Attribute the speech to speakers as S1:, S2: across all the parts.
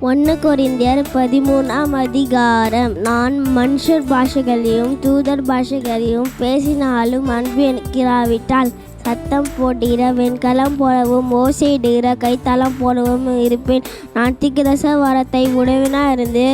S1: 1 கொரிந்தியர் 13ஆம் அதிகாரம். நான் மனுஷர் பாஷைகளையும் தூதர் பாஷைகளையும் பேசினாலும் அன்பு எனக்கு இராவிட்டால் சத்தம் போடுகிற வெண்கலம் போலவும் ஓசையிடுகிற கைத்தளம் போலவும் இருப்பேன். நான் தீர்க்கதரிசன வரத்தை உடையவனாக இருந்து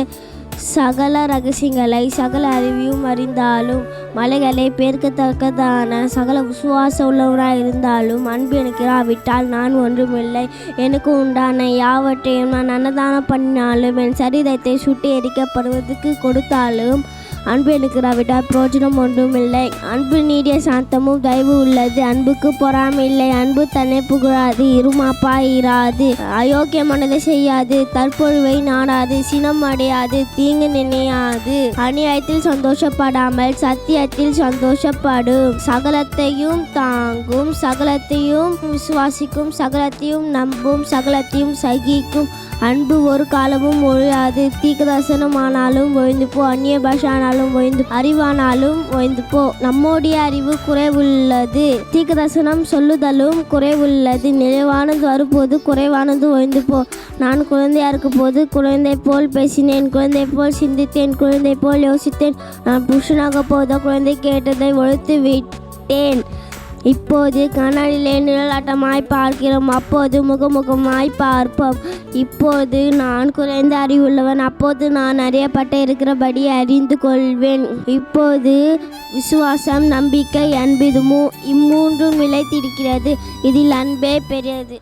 S1: சகல ரகசியங்களை சகல அறிவையும் அறிந்தாலும் மலைகளை பேர்க்கத்தக்கதான சகல விசுவாசம் உள்ளவராக இருந்தாலும் அன்பு எனக்கு இராவிட்டால் நான் ஒன்றுமில்லை. எனக்கு உண்டான யாவற்றையும் நான் அன்னதானம் பண்ணினாலும் என் சரீரத்தை சுட்டி எரிக்கப்படுவதற்கு கொடுத்தாலும் அன்பு எனக்கு இராவிட்டால் பிரயோஜனம் ஒன்றுமில்லை. அன்பு நீடிய சாந்தமும் தயவு உள்ளது. அன்புக்கு பொறாமை இல்லை. அன்பு தன்னை புகழாது, இருமாப்பாயிராது, அயோக்கியமானதை செய்யாது, தற்பொழுவை நாடாது, சினம் அடையாது, தீங்கு நினையாது, அநியாயத்தில் சந்தோஷப்படாமல் சத்தியத்தில் சந்தோஷப்படும், சகலத்தையும் தாங்கும், சகலத்தையும் விசுவாசிக்கும், சகலத்தையும் நம்பும், சகலத்தையும் சகிக்கும். அன்பு ஒரு காலமும் ஒழியாது. தீர்க்கதரிசனம் ஆனாலும் ஒழிந்து போ, அந்நிய பாஷை ஆனாலும் ஒழிந்து, அறிவானாலும் ஒழிந்து போ. நம்முடைய அறிவு குறைவுள்ளது, தீர்க்கதரிசனம் சொல்லுதலும் குறைவுள்ளது. நிறைவானது வரும்போது குறைவானது ஒழிந்து போ. நான் குழந்தையா இருக்கும் போது குழந்தை போல் பேசினேன், குழந்தை போல் சிந்தித்தேன், குழந்தை போல் யோசித்தேன். நான் புருஷனாக போத குழந்தை கேட்டதை ஒழித்து விட்டேன். இப்போது கனலிலே நிழலாட்டமாய் பார்க்கிறோம், அப்போது முகமுகமாய் பார்ப்போம். இப்போது நான் குறைந்த அறிவுள்ளவன், அப்போது நான் அறியப்பட்ட இருக்கிறபடி அறிந்து கொள்வேன். இப்போது விசுவாசம், நம்பிக்கை, அன்பு, இம்மூன்றும் நிலைத்திருக்கிறது. இதில் அன்பே பெரியது.